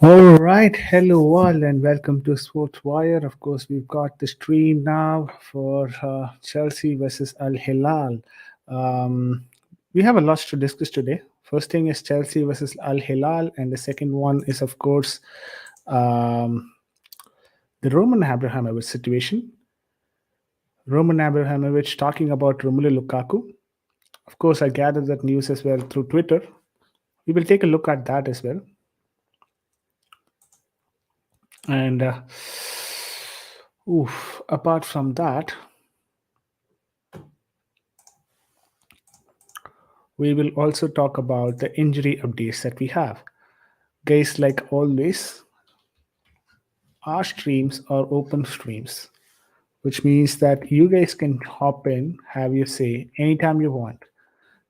All right, hello all, and welcome to Sports Wire. Of course, we've got the stream now for Chelsea versus Al Hilal. Um, we have a lot to discuss today. First thing is Chelsea versus Al Hilal, and the second one is, of course, um, the Roman Abramovich situation. Roman Abramovich talking about Romelu Lukaku. Of course, I gathered that news as well through Twitter. We will take a look at that as well. And apart from that, we will also talk about the injury updates that we have. Guys, like always, our streams are open streams, which means that you guys can hop in, have your say anytime you want.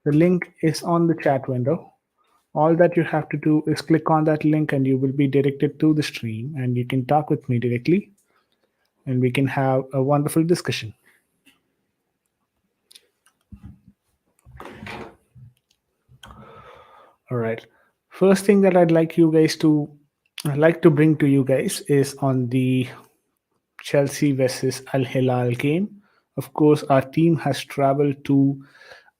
The link is on the chat window. All that you have to do is click on that link and you will be directed to the stream and you can talk with me directly and we can have a wonderful discussion. All right. First thing that I'd like to bring to you guys is on the Chelsea versus Al Hilal game. Of course, our team has traveled to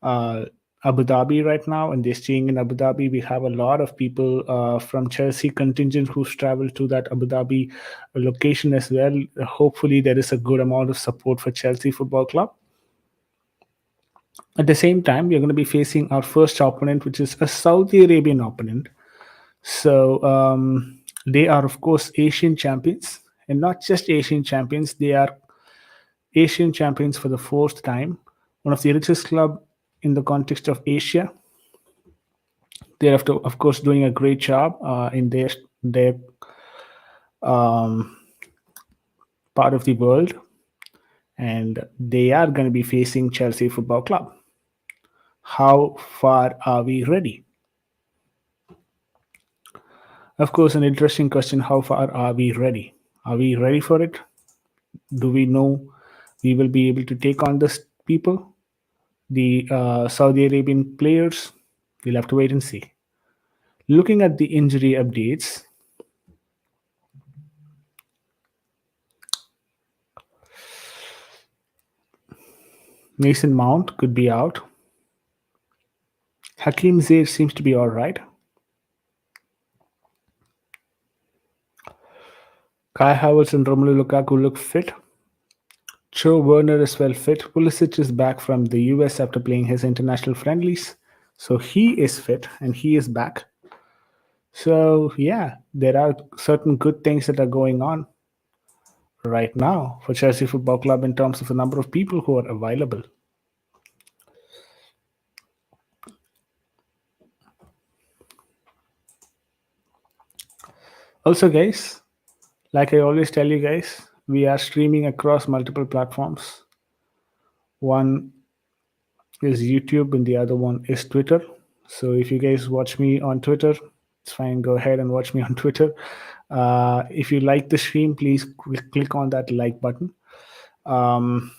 uh, Abu Dhabi right now, and they're staying in Abu Dhabi. We have a lot of people from Chelsea contingent who's traveled to that Abu Dhabi location as well. Hopefully, there is a good amount of support for Chelsea Football Club. At the same time, we are going to be facing our first opponent, which is a Saudi Arabian opponent. So they are, of course, Asian champions, and not just Asian champions. They are Asian champions for the fourth time, one of the richest club in the context of Asia. They're, of course, doing a great job in their um, part of the world, and they are going to be facing Chelsea Football Club. How far are we ready? Of course, an interesting question. How far are we ready? Are we ready for it? Do we know we will be able to take on this people? The Saudi Arabian players? We'll have to wait and see. Looking at the injury updates, Mason Mount could be out. Hakim Ziyech seems to be all right. Kai Havertz and Romelu Lukaku look fit. Joe Werner is well fit. Pulisic is back from the US after playing his international friendlies. So he is fit and he is back. So, yeah, there are certain good things that are going on right now for Chelsea Football Club in terms of the number of people who are available. Also, guys, like I always tell you guys, we are streaming across multiple platforms. One is YouTube and the other one is Twitter. So if you guys watch me on Twitter, it's fine. Go ahead and watch me on Twitter. If you like the stream, please click on that like button. Um,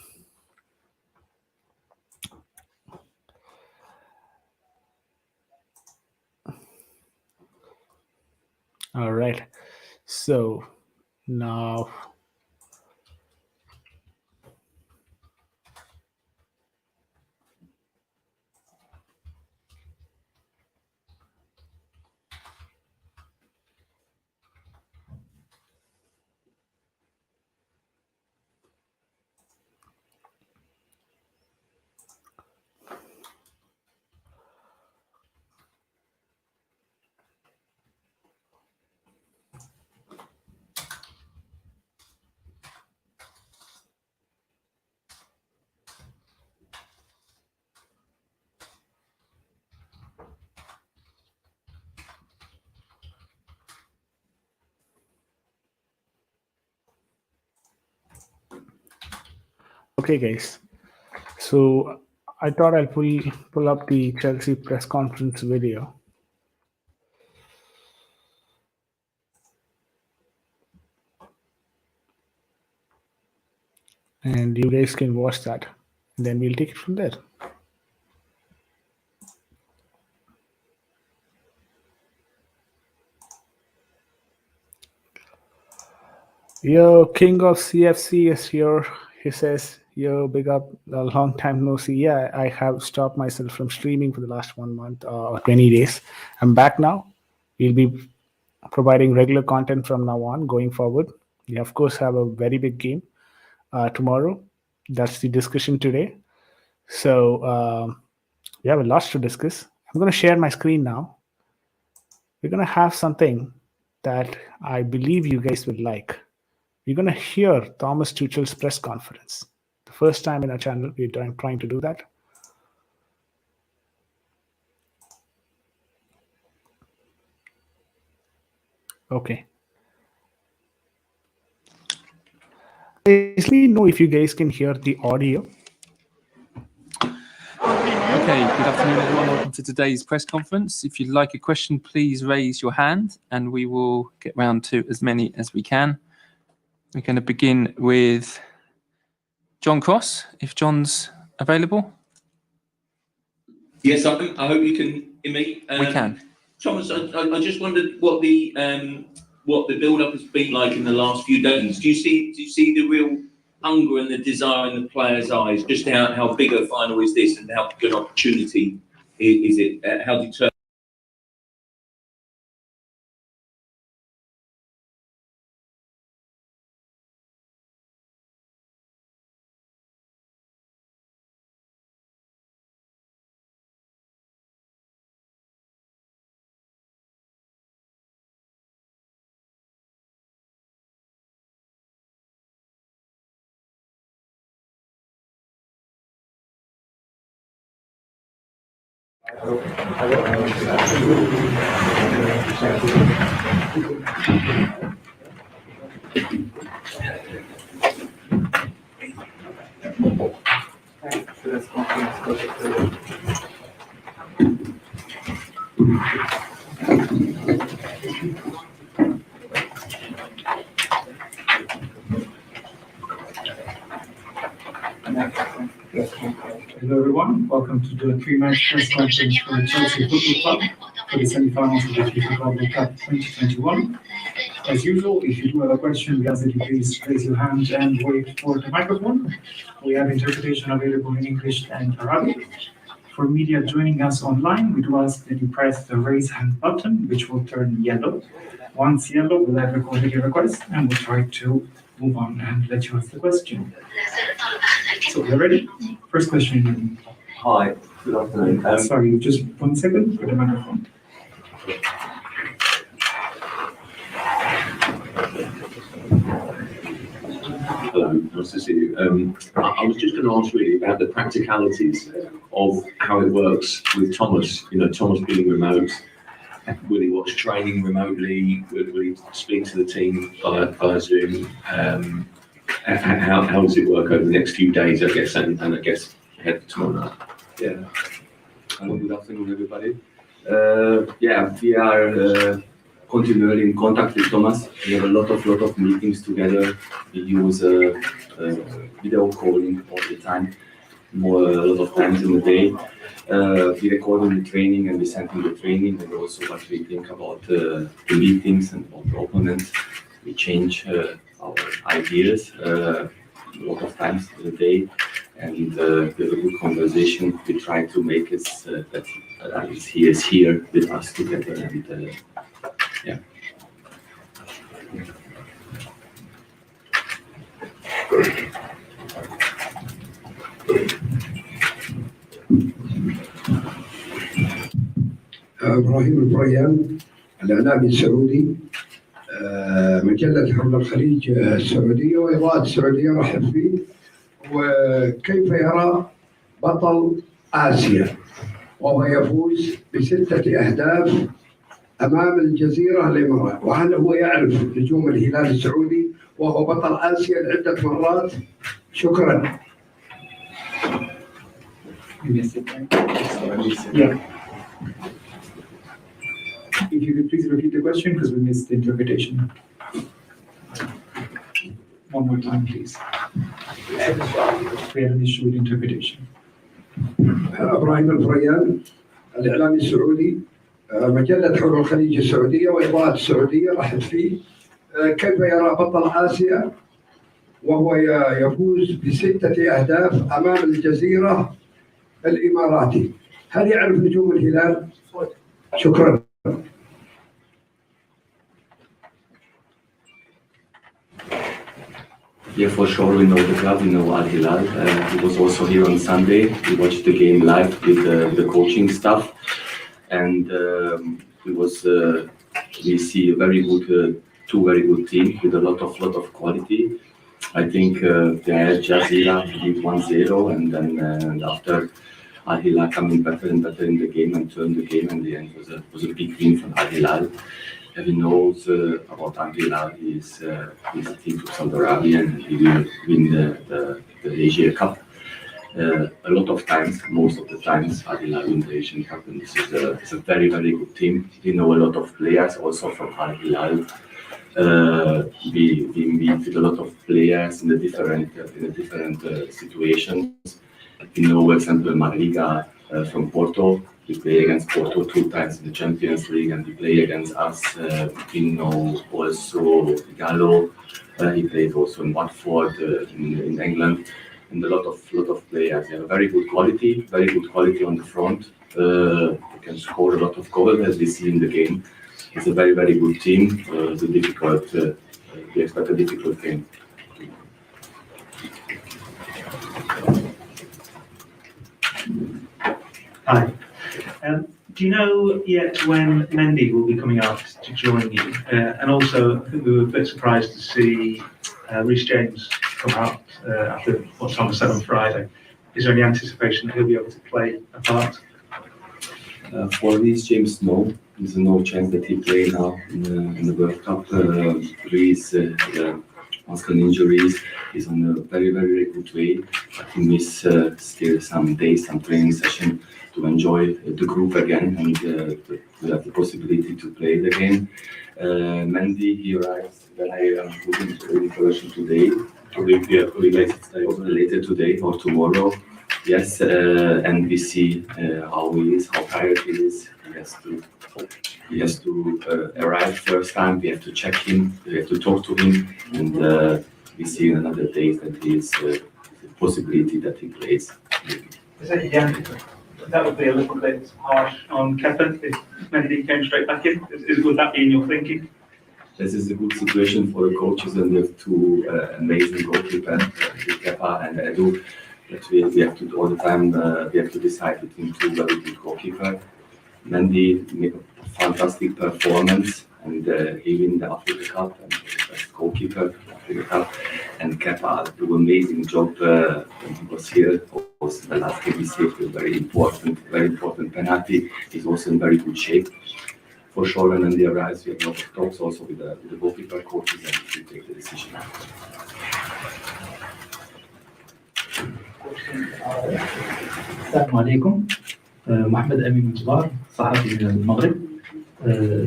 all right. So now, okay, guys. So I thought I'll pull up the Chelsea press conference video. And you guys can watch that. Then we'll take it from there. Yo, King of CFC is here. He says, yo, big up, a long time no see. Yeah, I have stopped myself from streaming for the last 1 month or 20 days. I'm back now. We'll be providing regular content from now on going forward. We, of course, have a very big game tomorrow. That's the discussion today. So, we have a lot to discuss. I'm going to share my screen now. We're going to have something that I believe you guys will like. We're going to hear Thomas Tuchel's press conference. The first time in our channel, we're trying to do that. Okay. Let me know if you guys can hear the audio. Okay, good afternoon, everyone. Welcome to today's press conference. If you'd like a question, please raise your hand and we will get round to as many as we can. We're going to begin with John Cross, if John's available. Yes, I hope you can hear me. We can. Thomas, I just wondered what the build-up has been like in the last few days. Do you see the real hunger and the desire in the players' eyes? Just how big a final is this, and how good an opportunity is it? How determined? Hello everyone, welcome to the pre-match press conference for the Chelsea Football Club for the semi-finals of the FIFA World Cup 2021. As usual, if you do have a question, we ask that you please raise your hand and wait for the microphone. We have interpretation available in English and Arabic. For media joining us online, we do ask that you press the raise hand button, which will turn yellow. Once yellow, we'll have recorded your request and we'll try to move on and let you ask the question. So we're ready? First question. Hi, good afternoon. Sorry, just 1 second for the microphone. Hello, nice to see you. I was just going to ask really about the practicalities of how it works with Thomas. You know, Thomas being remote. Will he watch training remotely? Will he speak to the team via Zoom? How does it work over the next few days, I guess, and I guess ahead tomorrow night? Yeah. Good afternoon, everybody. We are continually in contact with Thomas. We have a lot of meetings together. We use video calling all the time, a lot of times in the day. We record on the training and we send him the training, and also what we think about the meetings and about the opponents. We change our ideas a lot of times in the day, and we have a good conversation. We try to make it that he is here with us together, and yeah. إبراهيم البريان، الإعلامي السعودي، مجلة حول الخليج السعودية وإضاءة السعودية. رحب فيه. وكيف يرى بطل آسيا وهو يفوز ب6 أهداف أمام الجزيرة الإمارات، وهل هو يعرف نجوم الهلال السعودي وهو بطل آسيا عدة مرات؟ شكرا. Yeah. If you could please repeat the question because we missed the interpretation. One more time, please. We had an issue with interpretation. إبراهيم البريان، الإعلامي السعودي، مجلة حول الخليج السعودية وإضاءة السعودية. رحب فيه. كيف يرى بطل آسيا وهو يفوز ب6 أهداف أمام الجزيرة الإماراتي؟ هل يعرف نجوم الهلال؟ شكرا. Yeah, for sure, we know the club, we know Al Hilal. He was also here on Sunday. We watched the game live with the coaching staff, and we see a very good, two very good teams with a lot of quality. I think they had Jazeera beat 1-0, and then after Al Hilal coming better and better in the game and turned the game, and the end was a big win for Al Hilal. Everyone knows about Al Hilal. He's a team from Saudi Arabia, and he will win the Asia Cup. A lot of times, most of the times, Al Hilal win the Asian Cup, and this is a very good team. We know a lot of players also from Al Hilal. We meet with a lot of players in the different situations. We know, for example, Mariga from Porto. We play against Porto 2 times in the Champions League, and we play against us. We know also Gallo. He played also in Watford in England, and a lot of players. They have very good quality on the front. They can score a lot of goals, as we see in the game. It's a very good team. It's a difficult. We expect a difficult game. Hi. Do you know yet when Mendy will be coming out to join you? And also, I think we were a bit surprised to see Reece James come out after what Thomas said on Friday. Is there any anticipation that he'll be able to play a part? For Reece James, no. There's no chance that he play now in the World Cup. Reece, muscle injuries, is on a very good way. But he miss still some days, some training session to enjoy the group again, and to have the possibility to play the game. Mendy, he arrives when I am looking to the information today. Later today or tomorrow. Yes, and we see how he is, how tired he is. He has to arrive first time. We have to check him. We have to talk to him, and we see in another day that he is a possibility that he plays. That would be a little bit harsh on Kepa if Mendy came straight back in. Would that be in your thinking? This is a good situation for the coaches, and we have 2 amazing goalkeepers, Kepa and Edu. But we have to all the time. We have to decide between 2 very good goalkeepers. Mendy made a fantastic performance, and he win the Africa Cup and the best goalkeeper of the Africa Cup. And Kepa do amazing job when he was here. Also, the last game he saved a very important penalty. He's also in very good shape. For sure, and then they arrives, we have a lot of talks also with the goalkeeper coaches, and we take the decision. السلام عليكم. محمد أمين مجبار، صحفي من المغرب.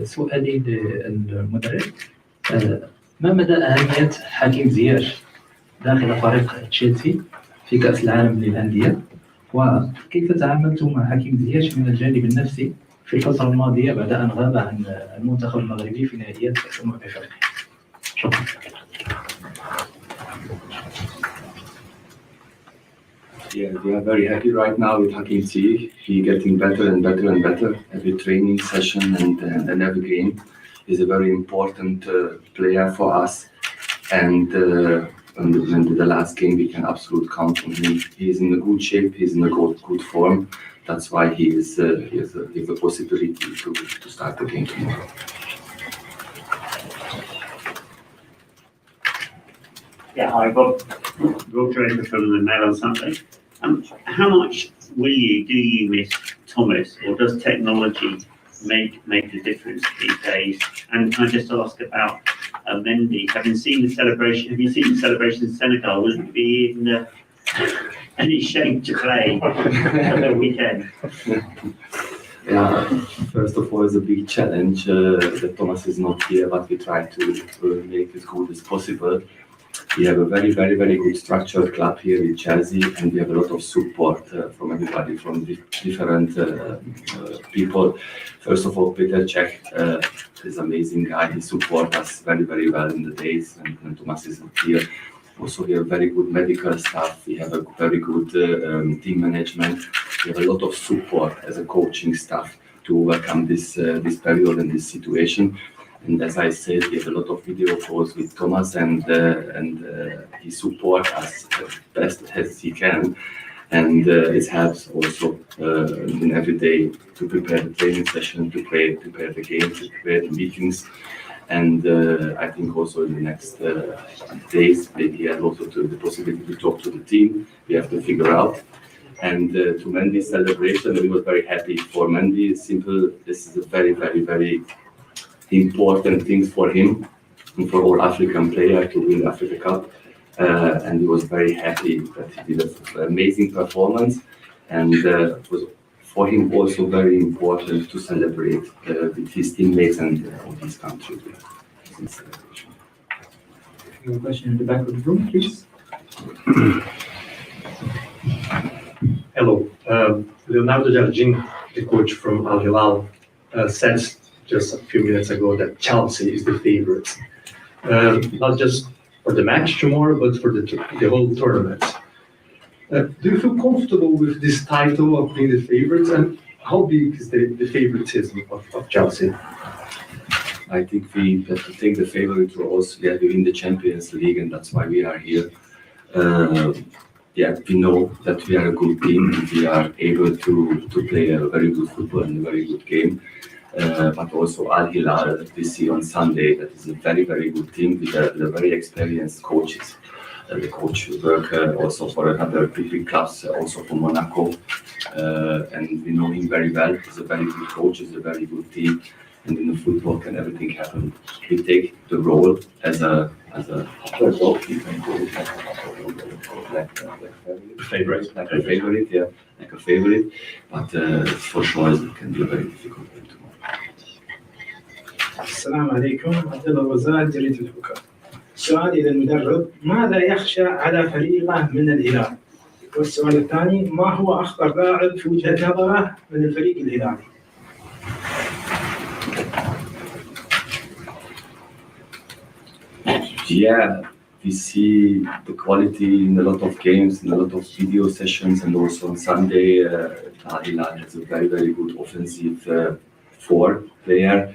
سؤالي للمدرب، ما مدى أهمية حكيم زياش داخل فريق تشيلسي في كأس العالم للأندية؟ وكيف تعاملتم مع حكيم زياش من الجانب النفسي في الفترة الماضية بعد أن غاب عن المنتخب المغربي في نهائيات كأس أفريقيا؟ شكرا. Yeah, we are very happy right now with Hakim Ziyech. He's getting better and better every training session and every game. He's a very important player for us, and in the last game we can absolutely count on him. He's in a good shape. He's in a good form. That's why he has a possibility to start the game tomorrow. Yeah, I got Draper from the Mail on Sunday. How much do you miss Thomas, or does technology make a difference these days? And can I just ask about Mendy? Have you seen the celebration in Senegal? Will it be in any shape to play on the weekend? Yeah, first of all, it's a big challenge that Thomas is not here, but we try to make it as good as possible. We have a very, very, very good structured club here in Chelsea, and we have a lot of support from everybody, from different people. First of all, Peter Cech is an amazing guy. He supports us very, very well in the days when Thomas is not here. Also, we have very good medical staff. We have a very good team management. We have a lot of support as a coaching staff to overcome this period and this situation. And as I said, we have a lot of video calls with Thomas, and he supports us as best as he can. And it helps also in every day to prepare the training session, to prepare the games, to prepare the meetings. And I think also in the next days, maybe have also the possibility to talk to the team. We have to figure out. And to Mendy's celebration, we were very happy for Mendy. It's simple. This is a very, very, very important thing for him and for all African players to win the Africa Cup. And he was very happy that he did an amazing performance. And it was for him also very important to celebrate with his teammates and all his country. Celebration. You have a question in the back of the room, please. Hello. Leonardo Jardim, the coach from Al Hilal, said just a few minutes ago that Chelsea is the favorite. Not just for the match tomorrow, but for the whole tournament. Do you feel comfortable with this title of being the favorite? And how big is the favoritism of Chelsea? I think we have to take the favorite roles. We are in the Champions League, and that's why we are here. We know that we are a good team, and we are able to play a very good football and a very good game. But also Al Hilal, we see on Sunday, that is a very, very good team with a very experienced coaches. The coach work also for another big clubs, also for Monaco, and we know him very well. He's a very good coach, he's a very good team, and in the football can everything happen. We take the role as a favorite, like a favorite, but for sure it can be a very difficult game tomorrow. السلام عليكم، عبد الله الوزاد جريدة الحكام. سؤالي للمدرب: ماذا يخشى على فريقه من الهلال؟ والسؤال الثاني: ما هو أخطر لاعب في وجهة نظره من الفريق الهلالي؟ Yeah, we see the quality in a lot of games, in a lot of video sessions, and also on Sunday, Al Hilal has a very, very good offensive four player,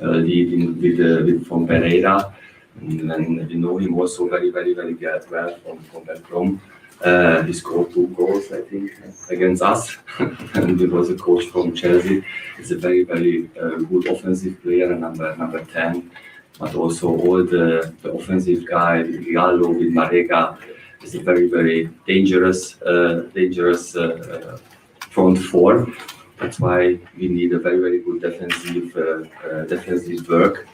leading with from Pereira, and we know him also very, very, very well from back home. He scored 2 goals, I think, against us, and he was a coach from Chelsea. He's a very, very good offensive player, number 10. But also all the offensive guy, Hilal with Marega, is a very, very dangerous front four. That's why we need a very, very good defensive work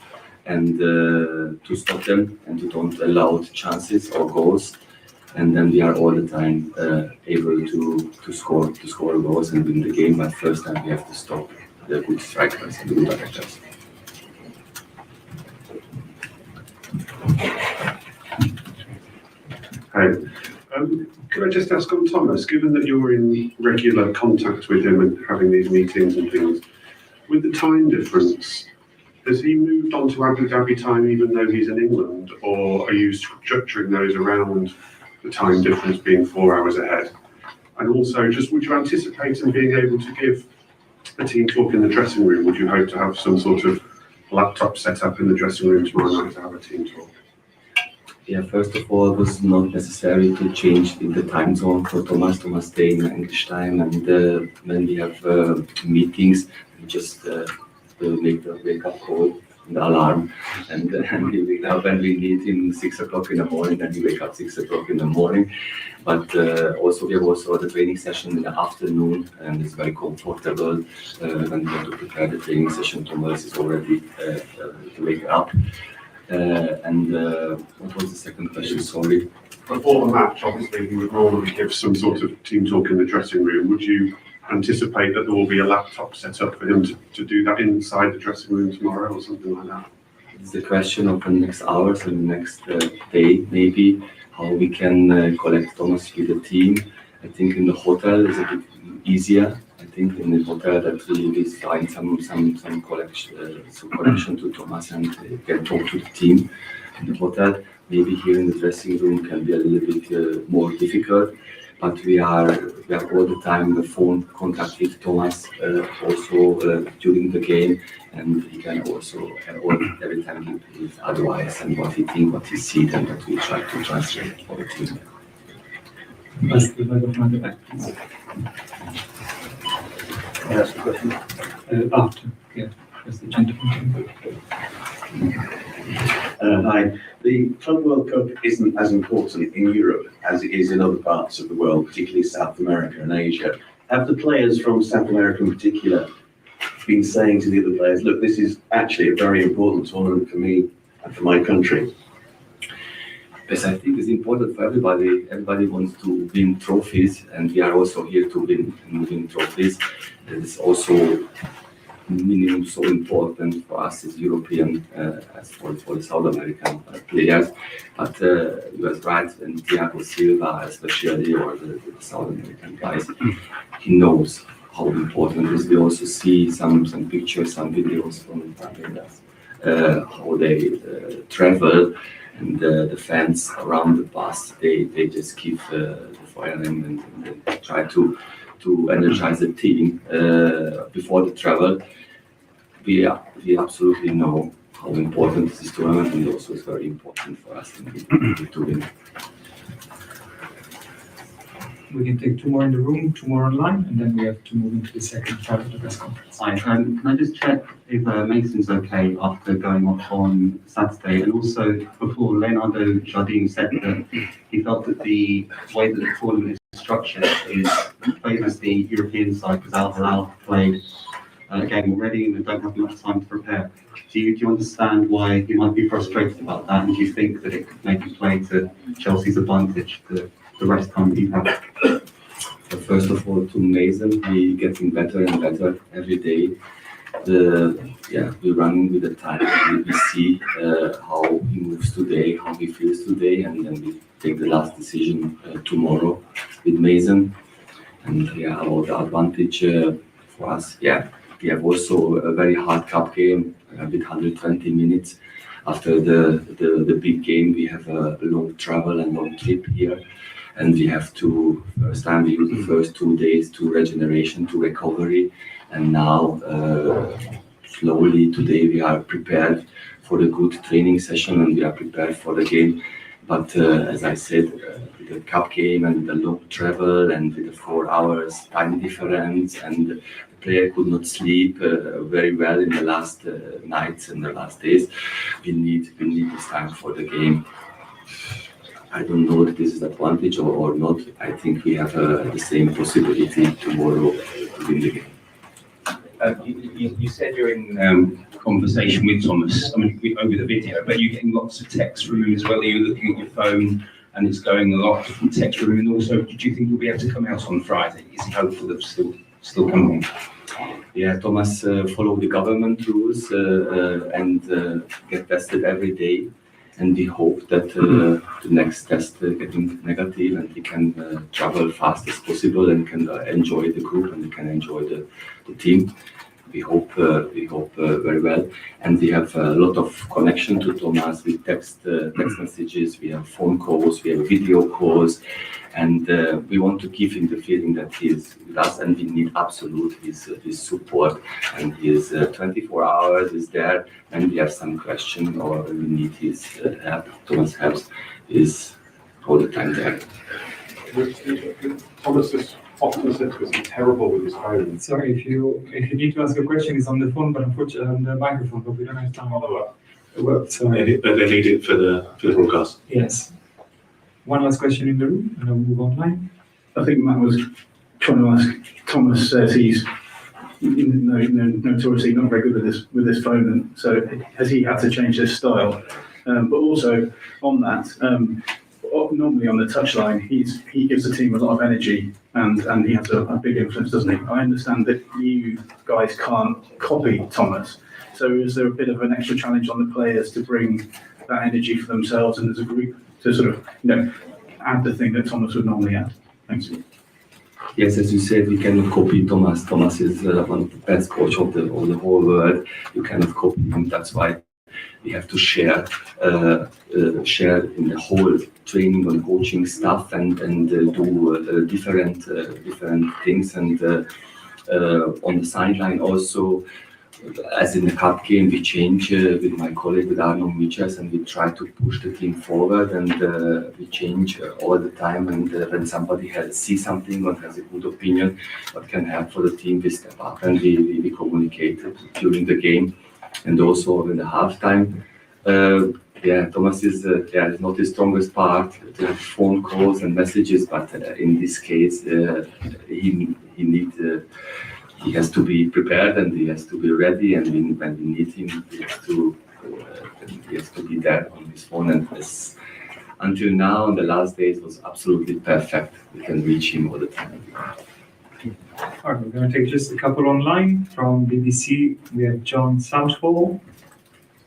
and to stop them and to don't allow chances or goals. And then we are all the time able to score goals and win the game. But first time we have to stop the good strikers and the good attackers. Hi. Could I just ask on Thomas, given that you're in regular contact with him and having these meetings and things, with the time difference, has he moved on to Abu Dhabi time even though he's in England, or are you structuring those around the time difference being 4 hours ahead? And also, just would you anticipate him being able to give a team talk in the dressing room? Would you hope to have some sort of laptop set up in the dressing room tomorrow night to have a team talk? Yeah, first of all, it was not necessary to change in the time zone for Thomas. Thomas stay in English time, and when we have meetings, we just make the wake-up call, the alarm, and we wake up and we need him 6 o'clock in the morning, and we wake up 6 o'clock in the morning. But also we have also the training session in the afternoon, and it's very comfortable when we have to prepare the training session. Thomas is already to wake up. What was the second question? Sorry. Before the match, obviously, he would normally give some sort of team talk in the dressing room. Would you anticipate that there will be a laptop set up for him to do that inside the dressing room tomorrow or something like that? it's the question of the next hours and the next day, maybe, how we can collect Thomas with the team. I think in the hotel is a bit easier. I think in the hotel that we find some connection to Thomas and can talk to the team in the hotel. Maybe here in the dressing room can be a little bit more difficult, but we are all the time in the phone contact with Thomas also during the game, and he can also every time give his advice and what he thinks, what he sees, and that we try to translate for the team. That's the microphone at the back, please. Yes, question. After, yeah, that's the gentleman. Hi. The Club World Cup isn't as important in Europe as it is in other parts of the world, particularly South America and Asia. Have the players from South America in particular been saying to the other players, look, this is actually a very important tournament for me and for my country? Yes, I think it's important for everybody. Everybody wants to win trophies, and we are also here to win trophies. It's also minimum so important for us as European as for the South American players. But you are right, and Thiago Silva especially, or the South American guys, he knows how important it is. We also see some pictures, some videos from how they travel, and the fans around the bus, they just keep the fire and try to energize the team before the travel. We absolutely know how important this tournament is. Also, it's very important for us to win. We can take two more in the room, two more online, and then we have to move into the second part of the press conference. Hi, can I just check if Mason's okay after going off on Saturday? And also, before Leonardo Jardim said that he felt that the way that the tournament is structured favours the European side because Al Hilal played a game already and they don't have much time to prepare. Do you understand why you might be frustrated about that? And do you think that it could maybe play to Chelsea's advantage, the rest time that you have? First of all, to Mason, he getting better and better every day. We're running with the time. We see how he moves today, how he feels today, and then we take the last decision tomorrow with Mason. And about the advantage for us, we have also a very hard cup game with 120 minutes. After the big game, we have a long travel and long trip here. And we have to, first time we use the first 2 days to regeneration, to recovery. And now, slowly today, we are prepared for the good training session and we are prepared for the game. But as I said, with the cup game and the long travel and with the 4 hours time difference, and the player could not sleep very well in the last nights and the last days, we need this time for the game. I don't know if this is advantage or not. I think we have the same possibility tomorrow to win the game. You said you're in conversation with Thomas, over the video, but you're getting lots of text from him as well. You're looking at your phone and it's going a lot from text from him. And also, do you think he'll be able to come out on Friday? Is he hopeful of still coming? Yeah, Thomas follow the government rules and get tested every day. And we hope that the next test getting negative and he can travel fast as possible and can enjoy the group and he can enjoy the team. We hope very well, and we have a lot of connection to Thomas with text messages. We have phone calls, we have video calls, and we want to give him the feeling that he is with us, and we need absolute his support. And his 24 hours is there, and we have some question or we need his help. Thomas helps is all the time there. Thomas is often said to us he's terrible with his phone. Sorry, if you need to ask a question, it's on the phone, but unfortunately on the microphone, but we don't have time. Sorry. They need it for the broadcast. Yes. One last question in the room, and I'll move online. I think Matt was trying to ask. Thomas says he's notoriously not very good with this phone, and so has he had to change his style? But also on that, normally on the touchline, he gives the team a lot of energy, and he has a big influence, doesn't he? I understand that you guys can't copy Thomas. So is there a bit of an extra challenge on the players to bring that energy for themselves and as a group to sort of, add the thing that Thomas would normally add? Thanks. Yes, as you said, we cannot copy Thomas. Thomas is one of the best coach of the whole world. You cannot copy him. That's why we have to share in the whole training and coaching stuff and do different things. And on the sideline also, as in the cup game, we change with my colleague, with Arno Michas, and we try to push the team forward, and we change all the time. And when somebody sees something or has a good opinion, what can help for the team, we step up and we communicate during the game, and also in the halftime. Thomas is not his strongest part, the phone calls and messages, but in this case, he has to be prepared and he has to be ready, and when we need him, he has to be there on his phone. And until now, in the last days, was absolutely perfect. We can reach him all the time. All right, we're going to take just a couple online from BBC. We have John Southall.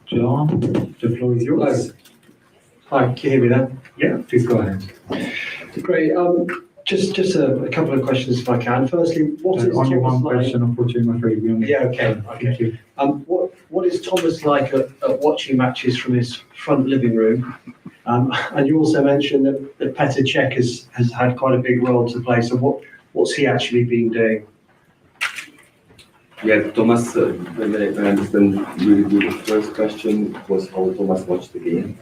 John, the floor is yours. Hi, can you hear me now? Yeah, please go ahead. Great. Just a couple of questions if I can. Firstly, what is only Thomas one like? question, unfortunately, I'm afraid. Thank you. What is Thomas like at watching matches from his front living room? And you also mentioned that Petr Cech has had quite a big role to play. So what's he actually been doing? Yeah, Thomas, when I understand really good, the first question was how Thomas watched the game.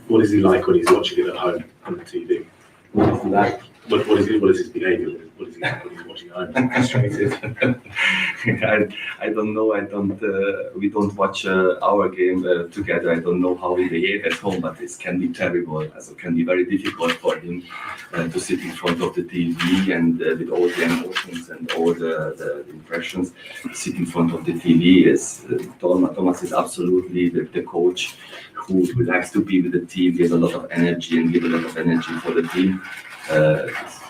What is he like when he's watching it at home on the TV? What is he like? What is his behaviour? What is he like when he's watching at home? Frustrated. I don't know. We don't watch our game together. I don't know how he behave at home, but it can be terrible. Also, it can be very difficult for him to sit in front of the TV and with all the emotions and all the impressions, sit in front of the TV. Thomas is absolutely the coach who likes to be with the team, give a lot of energy and give a lot of energy for the team.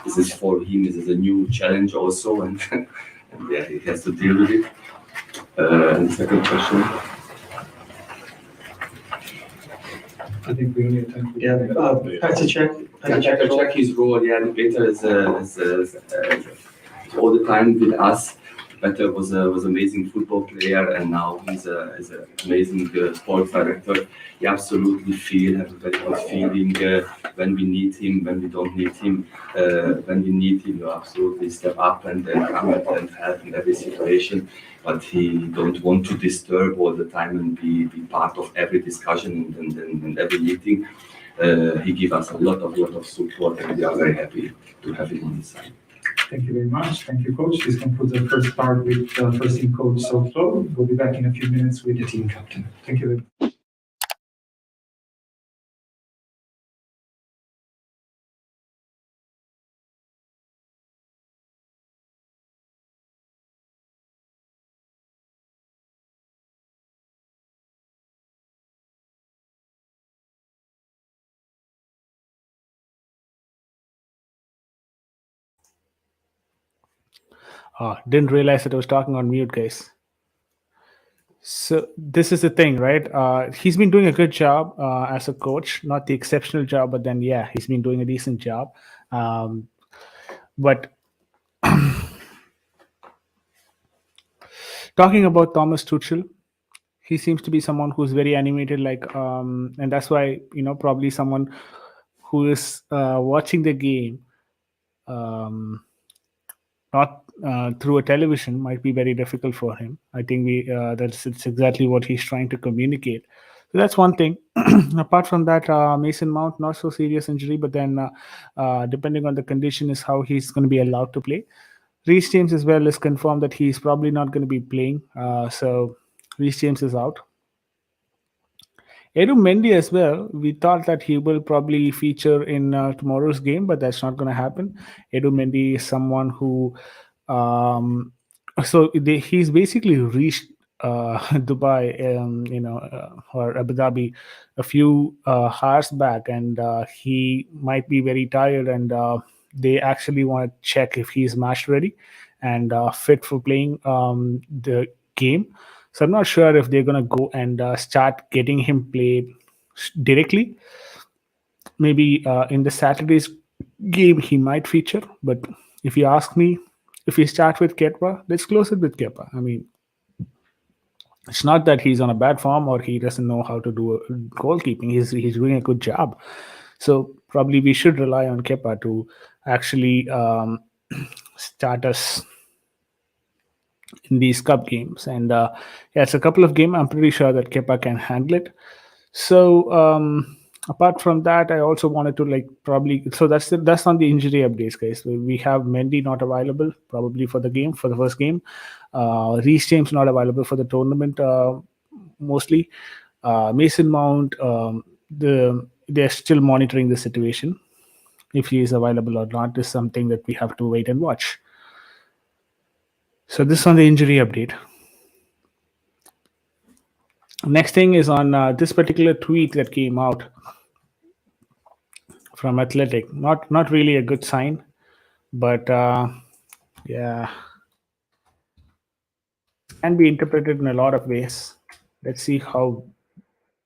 This is for him. This is a new challenge also, and he has to deal with it. And the second question. I think we only have time for Petr Cech. Petr Cech, his role, Peter is all the time with us. Petr was amazing football player, and now he's an amazing sports director. He absolutely have a very good feeling when we need him, when we don't need him. When we need him, you absolutely step up and come and help in every situation. But he don't want to disturb all the time and be part of every discussion and every meeting. He gives us a lot of support, and we are very happy to have him on his side. Thank you very much. Thank you, Coach. This concludes our first part with first team coach Southall. We'll be back in a few minutes with the team captain. Thank you very much. Didn't realize that I was talking on mute, guys. So this is the thing, right? He's been doing a good job as a coach, not the exceptional job, but then he's been doing a decent job. But talking about Thomas Tuchel, he seems to be someone who's very animated, and that's why probably someone who is watching the game. Not through a television might be very difficult for him. I think it's exactly what he's trying to communicate. So that's one thing. Apart from that, Mason Mount, not so serious injury, but then depending on the condition is how he's going to be allowed to play. Reece James as well is confirmed that he's probably not going to be playing. So Reece James is out. Edu Mendy as well. We thought that he will probably feature in tomorrow's game, but that's not going to happen. Edu Mendy is someone who, he's basically reached Dubai, or Abu Dhabi a few hours back, and he might be very tired, and they actually want to check if he's match ready and fit for playing the game. So I'm not sure if they're going to go and start getting him play directly. Maybe in the Saturday's game he might feature, but if you ask me, if we start with Kepa, let's close it with Kepa. I mean, it's not that he's on a bad form or he doesn't know how to do goalkeeping. He's doing a good job. So probably we should rely on Kepa to actually start us in these cup games. And yeah, it's a couple of games. I'm pretty sure that Kepa can handle it. So apart from that, I also wanted to probably, so that's on the injury updates, guys. We have Mendy not available probably for the first game. Reece James not available for the tournament mostly. Mason Mount, they're still monitoring the situation. If he is available or not is something that we have to wait and watch. So this on the injury update. Next thing is on this particular tweet that came out from Athletic. Not really a good sign, but yeah, can be interpreted in a lot of ways. Let's see how.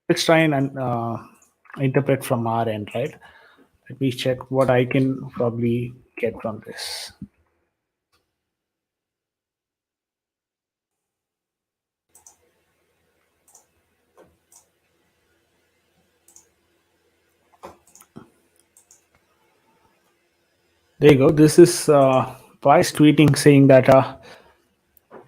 Let's try and interpret from our end, right? Let me check what I can probably get from this. There you go. This is Vice tweeting saying that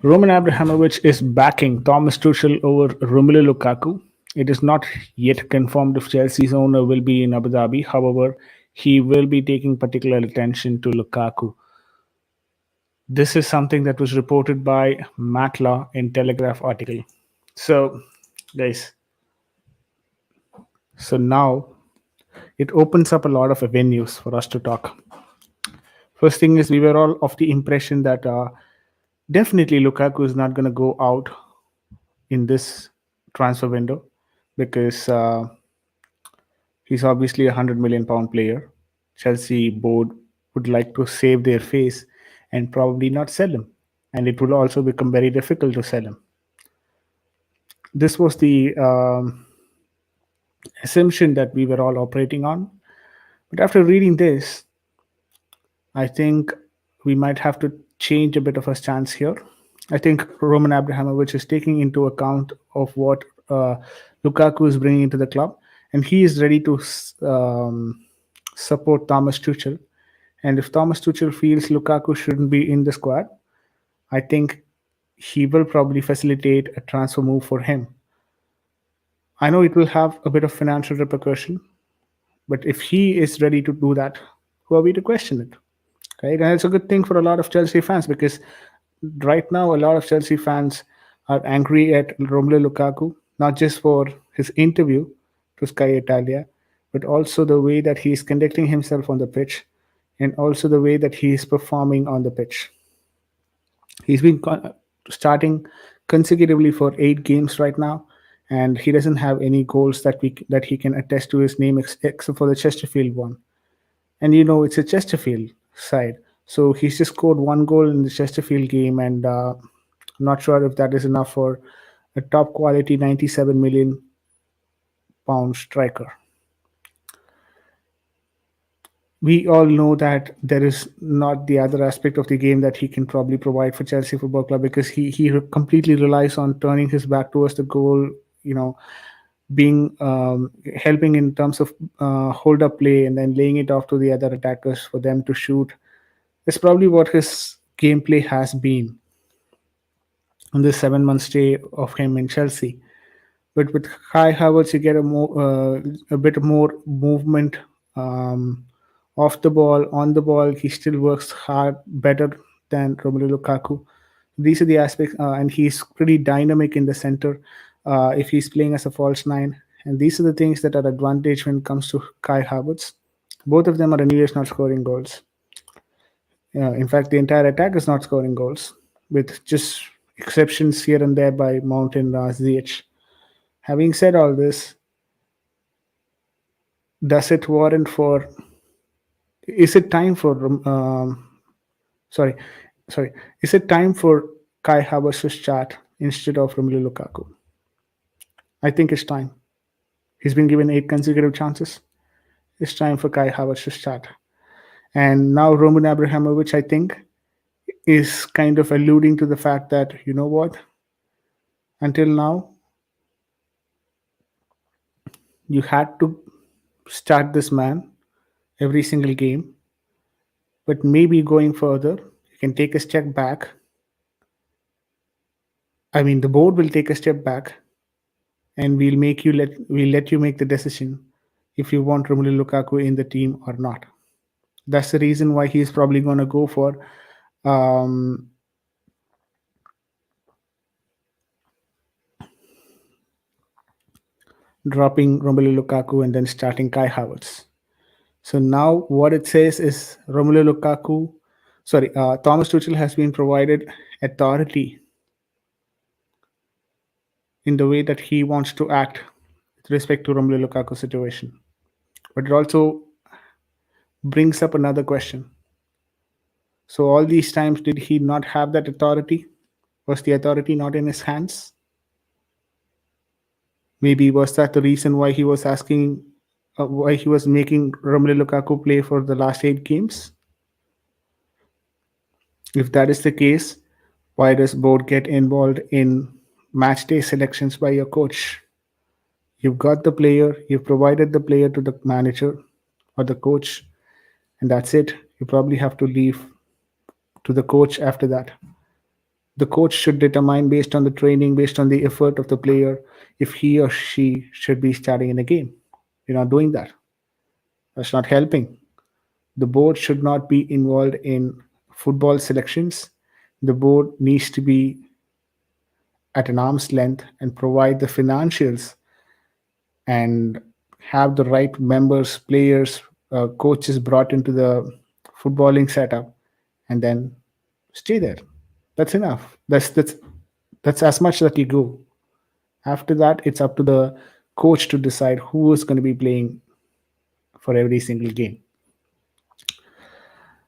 Roman Abramovich is backing Thomas Tuchel over Romelu Lukaku. It is not yet confirmed if Chelsea's owner will be in Abu Dhabi. However, he will be taking particular attention to Lukaku. This is something that was reported by Matla in Telegraph article. So, guys, so now it opens up a lot of avenues for us to talk. First thing is, we were all of the impression that definitely Lukaku is not going to go out in this transfer window because he's obviously £100 million player. Chelsea board would like to save their face and probably not sell him, and it will also become very difficult to sell him. This was the assumption that we were all operating on, but after reading this, I think we might have to change a bit of a stance here. I think Roman Abramovich is taking into account of what Lukaku is bringing into the club, and he is ready to support Thomas Tuchel. And if Thomas Tuchel feels Lukaku shouldn't be in the squad, I think he will probably facilitate a transfer move for him. I know it will have a bit of financial repercussion, but if he is ready to do that, who are we to question it? Right? And it's a good thing for a lot of Chelsea fans because right now a lot of Chelsea fans are angry at Romelu Lukaku, not just for his interview to Sky Italia, but also the way that he is conducting himself on the pitch and also the way that he is performing on the pitch. He's been starting consecutively for 8 games right now, and he doesn't have any goals that he can attest to his name except for the Chesterfield one. And it's a Chesterfield side, so he's just scored 1 goal in the Chesterfield game, and I'm not sure if that is enough for a top quality £97 million striker. We all know that there is not the other aspect of the game that he can probably provide for Chelsea Football Club because he completely relies on turning his back towards the goal, being helping in terms of hold up play and then laying it off to the other attackers for them to shoot. It's probably what his gameplay has been in this 7-month stay of him in Chelsea. But with Kai Havertz, you get a bit more movement off the ball, on the ball. He still works hard, better than Romelu Lukaku. These are the aspects, and he's pretty dynamic in the center if he's playing as a false 9. And these are the things that are advantage when it comes to Kai Havertz. Both of them are anyways not scoring goals. In fact, the entire attack is not scoring goals, with just exceptions here and there by Mount and Ziyech. Having said all this, does it warrant for? Is it time for? Is it time for Kai Havertz to start instead of Romelu Lukaku. I think it's time. He's been given 8 consecutive chances. It's time for Kai Havertz to start. And now Roman Abramovich, I think, is kind of alluding to the fact that, you know what, until now, you had to start this man every single game, but maybe going further, you can take a step back. I mean, the board will take a step back, and we'll let you make the decision if you want Romelu Lukaku in the team or not. That's the reason why he's probably going to go for dropping Romelu Lukaku and then starting Kai Havertz. So now what it says is Thomas Tuchel has been provided authority in the way that he wants to act with respect to Romelu Lukaku situation. But it also brings up another question. So all these times, did he not have that authority? Was the authority not in his hands? Maybe was that the reason why he was asking, why he was making Romelu Lukaku play for the last 8 games? If that is the case, why does board get involved in match day selections by your coach? You've got the player, you've provided the player to the manager or the coach, and that's it. You probably have to leave to the coach after that. The coach should determine based on the training, based on the effort of the player, if he or she should be starting in a game. You're not doing that. That's not helping. The board should not be involved in football selections. The board needs to be at an arm's length and provide the financials and have the right members, players, coaches brought into the footballing setup, and then stay there. That's enough. That's as much that you go. After that, it's up to the coach to decide who is going to be playing for every single game.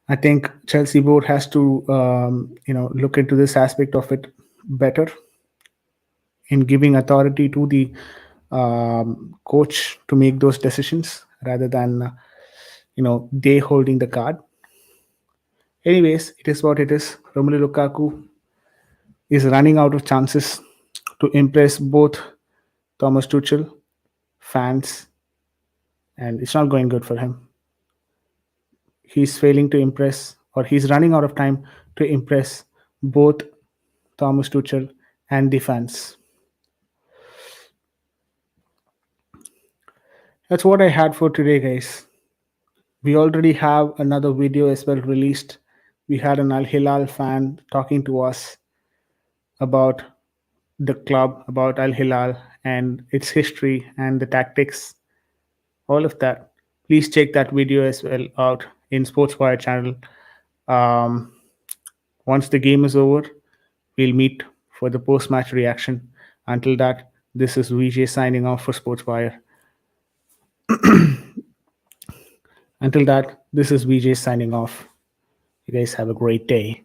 I think Chelsea board has to look into this aspect of it better in giving authority to the coach to make those decisions rather than they holding the card. Anyways, it is what it is. Romelu Lukaku is running out of chances to impress both Thomas Tuchel, fans, and it's not going good for him. He's failing to impress, or he's running out of time to impress both Thomas Tuchel and the fans. That's what I had for today, guys. We already have another video as well released. We had an Al Hilal fan talking to us about the club, about Al Hilal and its history and the tactics, all of that. Please check that video as well out in Sportswire channel. Once the game is over, we'll meet for the post-match reaction. Until that, this is VJ signing off for Sportswire. Until that, this is VJ signing off. You guys have a great day.